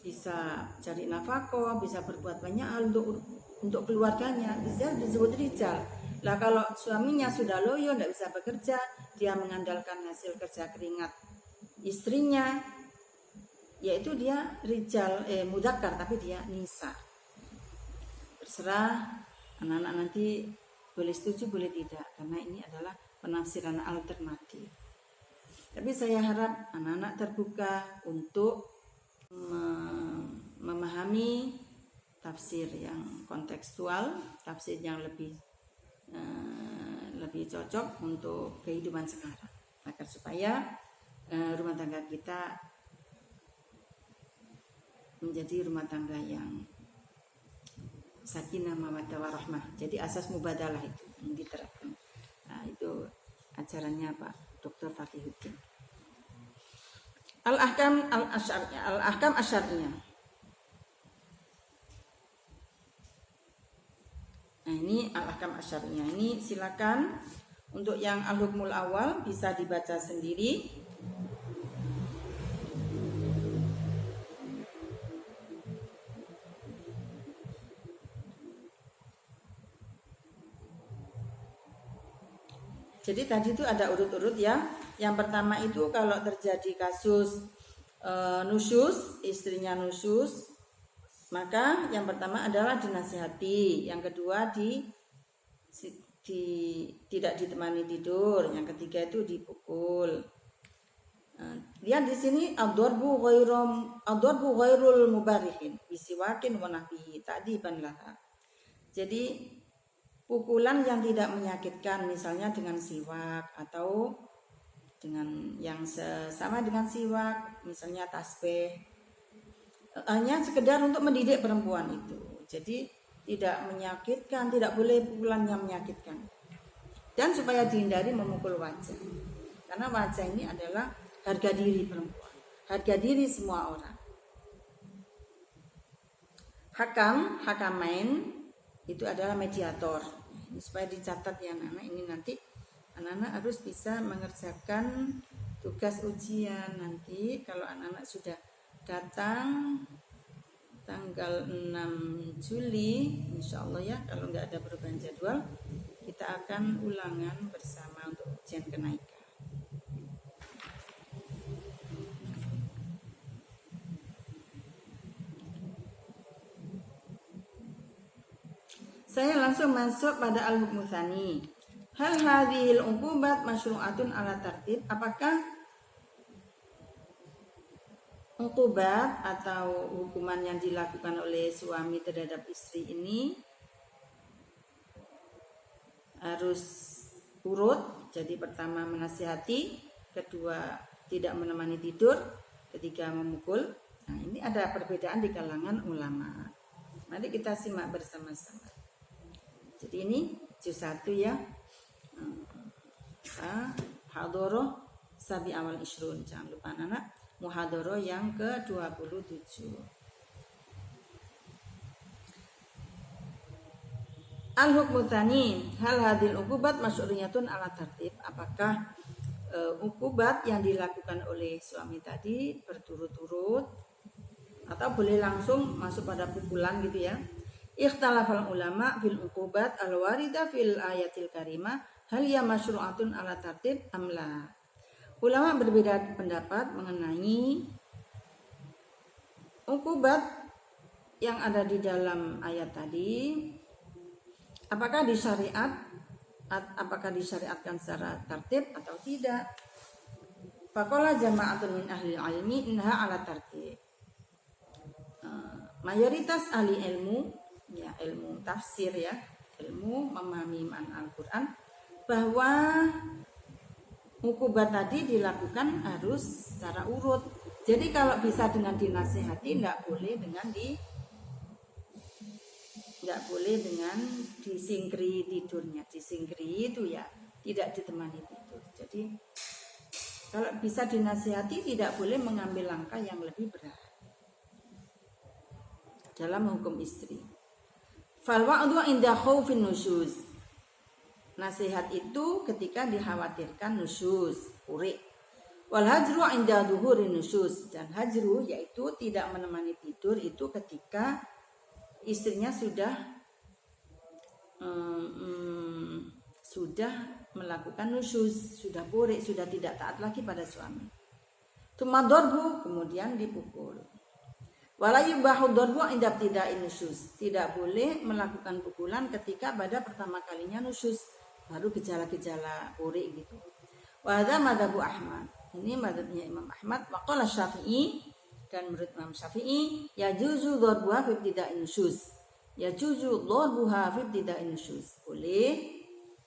bisa cari nafkah, bisa berbuat banyak hal untuk keluarganya, bisa disebut rijal. Lah kalau suaminya sudah loyo, tidak bisa bekerja, dia mengandalkan hasil kerja keringat istrinya, yaitu dia rijal mudzakkar, tapi dia nisa. Terserah anak-anak nanti boleh setuju boleh tidak, karena ini adalah penafsiran alternatif. Tapi saya harap anak-anak terbuka untuk memahami tafsir yang kontekstual, tafsir yang lebih cocok untuk kehidupan sekarang, agar supaya rumah tangga kita menjadi rumah tangga yang sakinah mawaddah warahmah. Jadi asas mubadalah itu yang diterapkan. Nah, itu ajarannya Pak Dr. Fakihuddin. Al-ahkam asyariyah. Nah, ini al-ahkam asyariyah. Ini silakan untuk yang al-hukmul awal bisa dibaca sendiri. Jadi tadi itu ada urut-urut ya. Yang pertama itu kalau terjadi kasus nusyuz, istrinya nusyuz, maka yang pertama adalah dinasihati, yang kedua tidak ditemani tidur, yang ketiga itu dipukul. Lihat di sini ad-darbu ghairul mubarihin bisiwakin wa nahbihi ta'diban laha. Jadi pukulan yang tidak menyakitkan, misalnya dengan siwak atau dengan yang sama dengan siwak, misalnya tasbih, hanya sekedar untuk mendidik perempuan itu. Jadi tidak menyakitkan, tidak boleh pukulan yang menyakitkan. Dan supaya dihindari memukul wajah, karena wajah ini adalah harga diri perempuan, harga diri semua orang. Hakamain itu adalah mediator. Ini supaya dicatat ya anak-anak, ini nanti anak-anak harus bisa mengerjakan tugas ujian nanti kalau anak-anak sudah datang tanggal 6 Juli insya Allah ya. Kalau nggak ada perubahan jadwal, kita akan ulangan bersama untuk ujian kenaikan. Saya langsung masuk pada al-hukmu tsani. Hal hadhil uqubat masyru'atun ala tartib? Apakah uqubat atau hukuman yang dilakukan oleh suami terhadap istri ini harus urut? Jadi pertama menasihati, kedua tidak menemani tidur, ketiga memukul. Nah, ini ada perbedaan di kalangan ulama. Mari kita simak bersama-sama. Jadi ini juz 1 ya. Muhadharah sabi awal isrun. Jangan lupa anak muhadharah yang ke-27. Al-hukmu tsani, hal hadil uqubat masyru'iyatun ala tartib? Apakah uqubat yang dilakukan oleh suami tadi berturut-turut atau boleh langsung masuk pada pukulan gitu ya? Ikhtalafal ulama fil uqubat al-warida fil ayatil karimah hal ya masyru'atun ala tartib amla. Ulama berbeda pendapat mengenai uqubat yang ada di dalam ayat tadi, apakah disyariat apakah disyariatkan secara tertib atau tidak. Faqala jama'atun min ahli ilmi innaha ala tertib. Mayoritas ahli ilmu, ya ilmu tafsir ya, ilmu memahami makna Al-Quran, bahwa hukubat tadi dilakukan harus secara urut. Jadi kalau bisa dengan dinasihati, tidak boleh dengan disingkiri tidurnya. Disingkiri itu ya tidak ditemani tidur. Jadi kalau bisa dinasihati, tidak boleh mengambil langkah yang lebih berat dalam hukum istri. Fal wa'du inda khaufin nusyuz. Nasihat itu ketika dikhawatirkan nusyuz, urik. Wal hajru inda duhuri nusyuz. Dan hajru yaitu tidak menemani tidur itu ketika istrinya sudah melakukan nusyuz, sudah purik, sudah tidak taat lagi pada suami. Tsumma darbu, kemudian dipukul. Wala yubahu darbu inda ibtida'in nusyuz. Tidak boleh melakukan pukulan ketika pada pertama kalinya nusyuz, baru gejala-gejala purik gitu. Wa hadza madzhabu Ahmad. Ini madzhabnya Imam Ahmad. Wa qala Syafi'i, dan menurut Imam Syafi'i yajuzu darbuha fi ibtida'in nusyuz. Yajuzu darbuha fi ibtida'in nusyuz. Boleh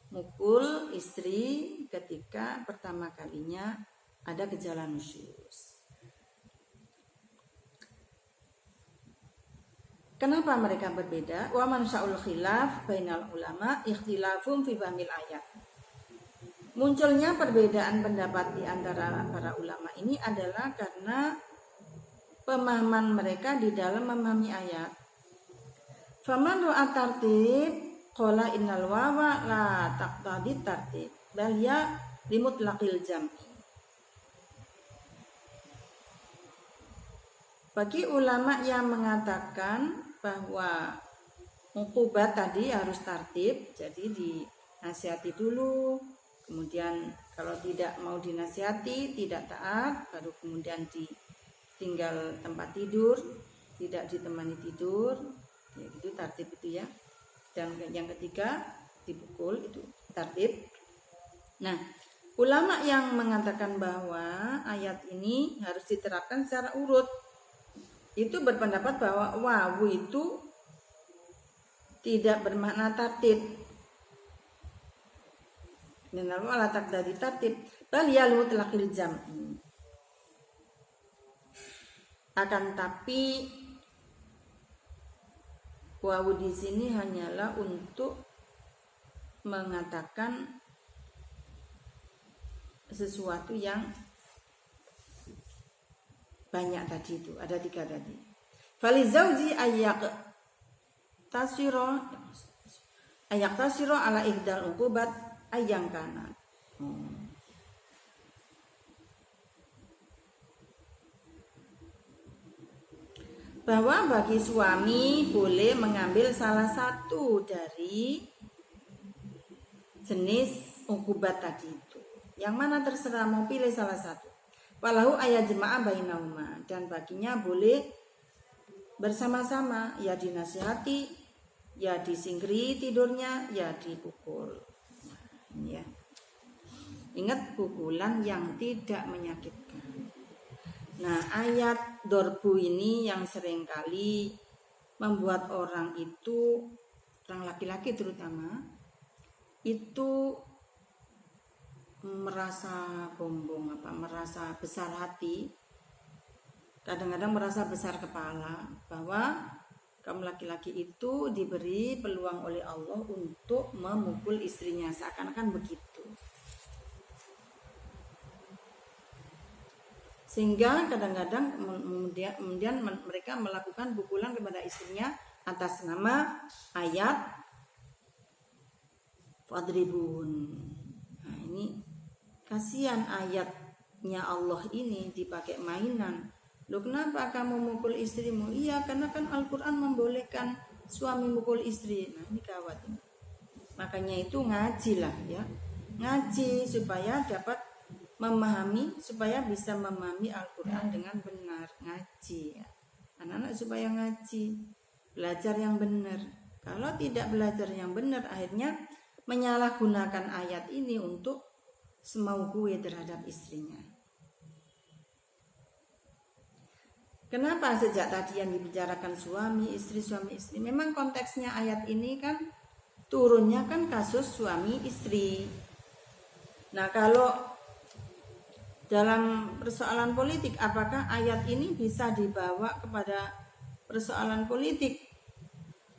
mukul istri ketika pertama kalinya ada gejala nusyuz. Kenapa mereka berbeda? Wa man sya'ul khilaf bainal ulama ikhtilafum fi fahmil ayat. Munculnya perbedaan pendapat di antara para ulama ini adalah karena pemahaman mereka di dalam memahami ayat. Faman ra'a tartib qala innal wawa la taqtadi tartib bal ya limutlaqil jam'i. Bagi ulama yang mengatakan bahwa hukubat tadi harus tertib, jadi dinasihati dulu, kemudian kalau tidak mau dinasihati, tidak taat, baru kemudian ditinggal tempat tidur, tidak ditemani tidur, ya gitu tertib itu ya. Dan yang ketiga dipukul, itu tertib. Nah, ulama yang mengatakan bahwa ayat ini harus diterapkan secara urut, itu berpendapat bahwa wawu itu tidak bermakna tertib. Dan lalu ala taqdadi tertib bal yalu mutlaqil jam'i. Akan tapi wawu di sini hanyalah untuk mengatakan sesuatu yang banyak tadi, itu ada 3 tadi. Fali zauji ayak tasiro ala ihdal uqubat ayang kana. Bahwa bagi suami boleh mengambil salah satu dari jenis uqubat tadi itu. Yang mana terserah, mau pilih salah satu. Walahu ayat jemaah bainahuma, dan baginya boleh bersama-sama, ya dinasihati, ya disingkiri tidurnya, ya dipukul. Ya. Ingat, pukulan yang tidak menyakitkan. Nah, ayat dorbu ini yang seringkali membuat orang itu, orang laki-laki terutama, itu merasa sombong, merasa besar hati, kadang-kadang merasa besar kepala, bahwa kaum laki-laki itu diberi peluang oleh Allah untuk memukul istrinya, seakan-akan begitu. Sehingga kadang-kadang kemudian mereka melakukan pukulan kepada istrinya atas nama ayat fadribun. Nah, ini kasihan ayatnya Allah ini dipakai mainan. Loh, kenapa kamu mukul istrimu? Iya, karena kan Al-Quran membolehkan suami mukul istri. Nah, ini gawat ini. Makanya itu ngajilah ya. Ngaji supaya dapat memahami, supaya bisa memahami Al-Quran dengan benar. Ngaji ya. Anak-anak supaya ngaji, belajar yang benar. Kalau tidak belajar yang benar, akhirnya menyalahgunakan ayat ini untuk semau gue terhadap istrinya. Kenapa sejak tadi yang dibicarakan suami istri? Memang konteksnya ayat ini kan turunnya kan kasus suami istri. Nah, kalau dalam persoalan politik, apakah ayat ini bisa dibawa kepada persoalan politik?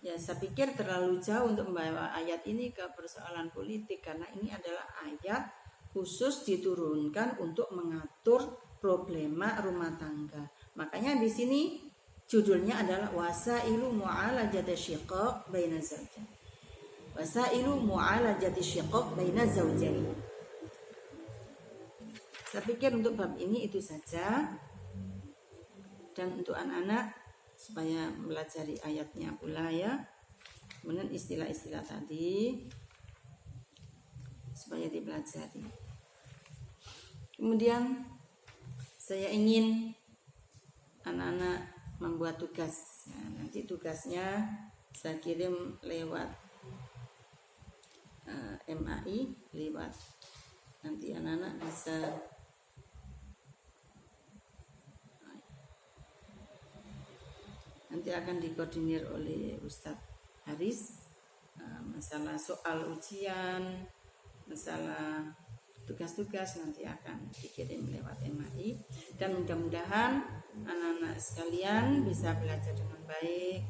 Ya, saya pikir terlalu jauh untuk membawa ayat ini ke persoalan politik, karena ini adalah ayat khusus diturunkan untuk mengatur problema rumah tangga. Makanya di sini judulnya adalah wasailu mu'alajati syiqaq baina zawjain. Wasailu mu'alajati syiqaq baina zawjain. Saya pikir untuk bab ini itu saja. Dan untuk anak-anak supaya melajari ayatnya pula ya. Kemudian istilah-istilah tadi supaya dipelajari. Kemudian saya ingin anak-anak membuat tugas. Nah, nanti tugasnya saya kirim lewat MAI, lewat nanti anak-anak bisa nanti akan dikoordinir oleh Ustadz Haris. Masalah soal ujian, masalah tugas-tugas nanti akan dikirim lewat MAI, dan mudah-mudahan anak-anak sekalian bisa belajar dengan baik,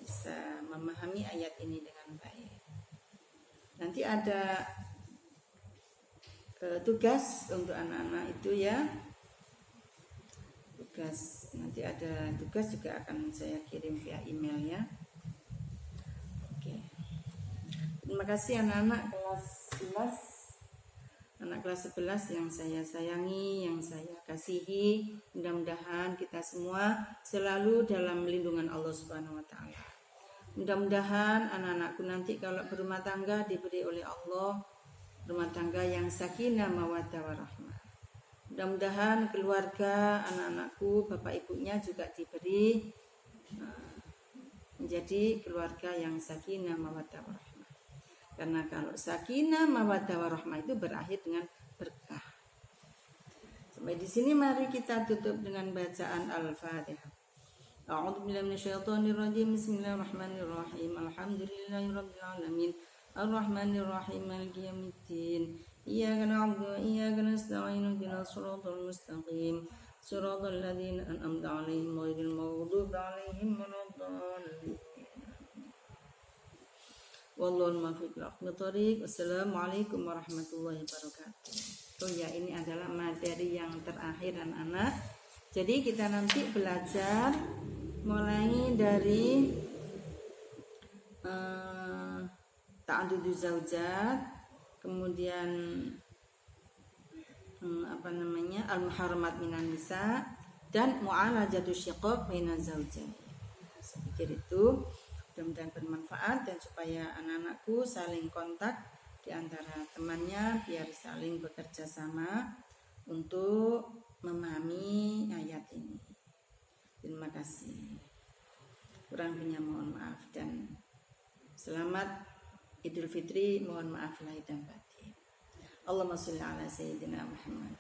bisa memahami ayat ini dengan baik. Nanti ada tugas untuk anak-anak itu ya. Nanti ada tugas juga akan saya kirim via email ya. Oke. Terima kasih anak-anak kelas 11. Anak kelas 11 yang saya sayangi, yang saya kasihi. Mudah-mudahan kita semua selalu dalam lindungan Allah Subhanahu wa taala. Mudah-mudahan anak-anakku nanti kalau berumah tangga diberi oleh Allah rumah tangga yang sakinah mawaddah warahmah. Mudah-mudahan keluarga anak-anakku, bapak ibunya juga diberi menjadi keluarga yang sakinah mawaddah warahmah. Karena kalau sakinah mawaddah warahmah itu berakhir dengan berkah. Sampai di sini mari kita tutup dengan bacaan Al-Fatihah. A'udzubillahi minasyaitonirrajim. Bismillahirrahmanirrahim. Alhamdulillahirabbil alamin. Arrahmanirrahim. Maliki yaumiddin. Iyyaka na'budu wa iyyaka nasta'in. Ihdinas siratal mustaqim. Siratal ladzina an'amta 'alaihim ghairil maghdubi 'alaihim waladdallin. Wallahul muwaffiq ila aqwamit thoriq. Wassalamualaikum warahmatullahi wabarakatuh. Oh ya, ini adalah materi yang terakhir anak-anak. Jadi kita nanti belajar mulai dari ta'addudu zaujat, kemudian al-muharramat minan nisa, dan mu'alajatu syiqaq baina zawjain. Saya pikir itu mudah-mudahan bermanfaat, dan supaya anak-anakku saling kontak di antara temannya biar saling bekerja sama untuk memahami ayat ini. Terima kasih. Kurang lebihnya mohon maaf, dan selamat Idul Fitri, mohon maaf lahir dan batin. Allahumma sholli ala sayyidina Muhammad.